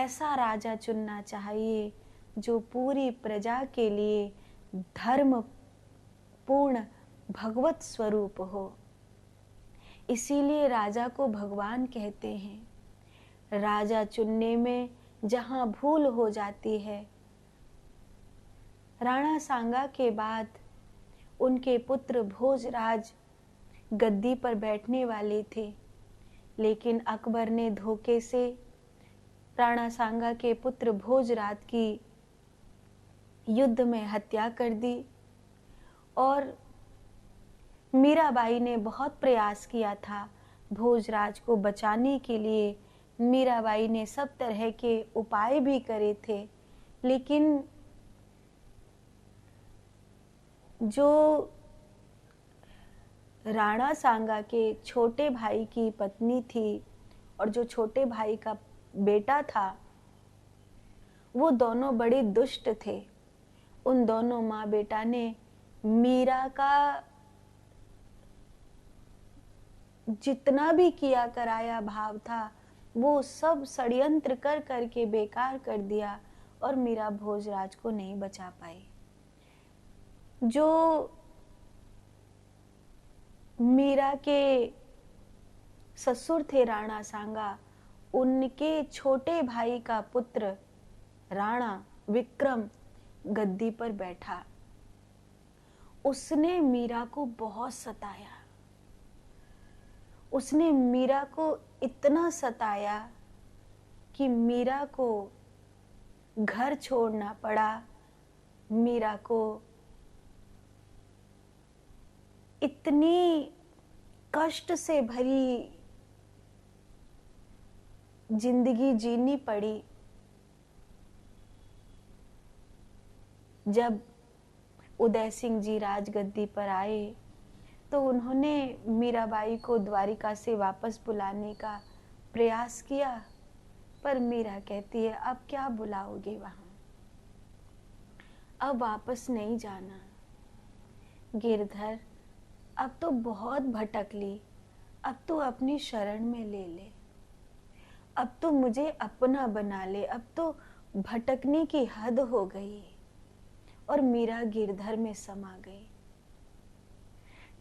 ऐसा राजा चुनना चाहिए जो पूरी प्रजा के लिए धर्म पूर्ण भगवत स्वरूप हो। इसीलिए राजा को भगवान कहते हैं। राजा चुनने में जहाँ भूल हो जाती है, राणा सांगा के बाद उनके पुत्र भोजराज गद्दी पर बैठने वाले थे, लेकिन अकबर ने धोखे से राणा सांगा के पुत्र भोजराज की युद्ध में हत्या कर दी। और मीराबाई ने बहुत प्रयास किया था भोजराज को बचाने के लिए। मीराबाई ने सब तरह के उपाय भी करे थे, लेकिन जो राणा सांगा के छोटे भाई की पत्नी थी और जो छोटे भाई का बेटा था, वो दोनों बड़े दुष्ट थे। उन दोनों माँ बेटा ने मीरा का जितना भी किया कराया भाव था वो सब षड्यंत्र कर करके बेकार कर दिया और मीरा भोजराज को नहीं बचा पाई। जो मीरा के ससुर थे राणा सांगा, उनके छोटे भाई का पुत्र राणा विक्रम गद्दी पर बैठा। उसने मीरा को बहुत सताया। उसने मीरा को इतना सताया कि मीरा को घर छोड़ना पड़ा। मीरा को इतनी कष्ट से भरी जिंदगी जीनी पड़ी। जब उदय सिंह जी राजगद्दी पर आए तो उन्होंने मीराबाई को द्वारिका से वापस बुलाने का प्रयास किया, पर मीरा कहती है अब क्या बुलाओगे वहां, अब वापस नहीं जाना। गिरधर अब तो बहुत भटक ली, अब तो अपनी शरण में ले ले, अब तो मुझे अपना बना ले, अब तो भटकने की हद हो गई। और मीरा गिरधर में समा गई।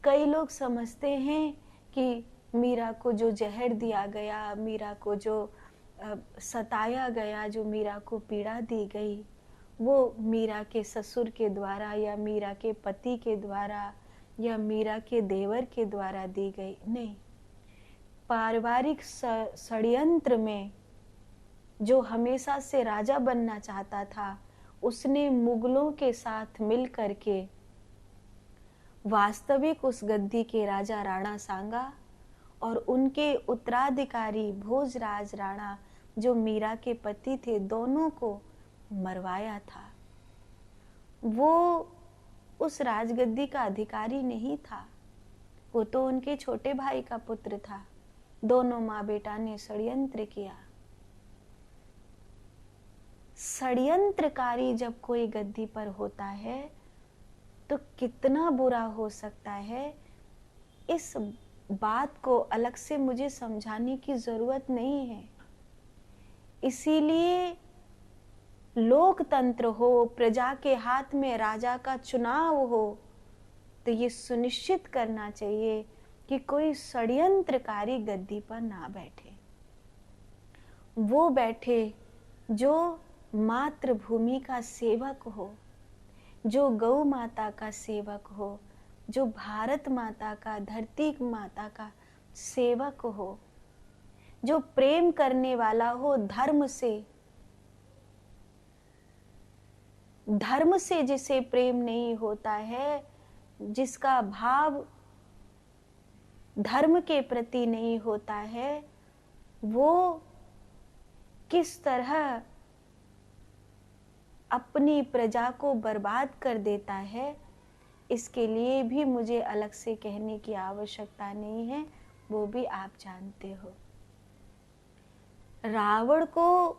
कई लोग समझते हैं कि मीरा को जो जहर दिया गया, मीरा को जो सताया गया, जो मीरा को पीड़ा दी गई, वो मीरा के ससुर के द्वारा या मीरा के पति के द्वारा या मीरा के देवर के द्वारा दी गई। नहीं, पारिवारिक षड्यंत्र में जो हमेशा से राजा बनना चाहता था, उसने मुगलों के साथ मिल करके वास्तविक उस गद्दी के राजा राणा सांगा और उनके उत्तराधिकारी भोजराज राणा जो मीरा के पति थे, दोनों को मरवाया था। वो उस राजगद्दी का अधिकारी नहीं था, वो तो उनके छोटे भाई का पुत्र था। दोनों माँ बेटा ने षड्यंत्र किया। षड्यंत्रकारी जब कोई गद्दी पर होता है तो कितना बुरा हो सकता है, इस बात को अलग से मुझे समझाने की जरूरत नहीं है। इसीलिए लोकतंत्र हो, प्रजा के हाथ में राजा का चुनाव हो, तो ये सुनिश्चित करना चाहिए कि कोई षड्यंत्रकारी गद्दी पर ना बैठे। वो बैठे जो मातृभूमि का सेवक हो, जो गौ माता का सेवक हो, जो भारत माता का, धरती माता का सेवक हो, जो प्रेम करने वाला हो धर्म से। धर्म से जिसे प्रेम नहीं होता है, जिसका भाव धर्म के प्रति नहीं होता है, वो किस तरह अपनी प्रजा को बर्बाद कर देता है, इसके लिए भी मुझे अलग से कहने की आवश्यकता नहीं है, वो भी आप जानते हो। रावण को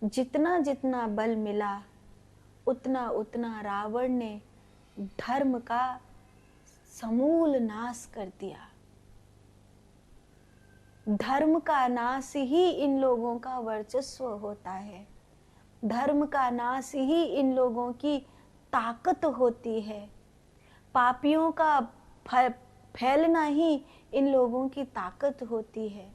जितना जितना बल मिला, उतना उतना रावण ने धर्म का समूल नाश कर दिया। धर्म का नाश ही इन लोगों का वर्चस्व होता है, धर्म का नाश ही इन लोगों की ताकत होती है, पापियों का फैलना ही इन लोगों की ताकत होती है।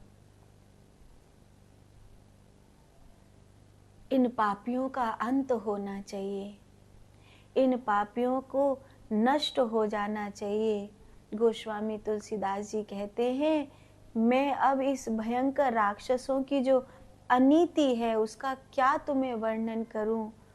इन पापियों का अंत होना चाहिए, इन पापियों को नष्ट हो जाना चाहिए। गोस्वामी तुलसीदास जी कहते हैं, मैं अब इस भयंकर राक्षसों की जो अनीति है उसका क्या तुम्हें वर्णन करूं।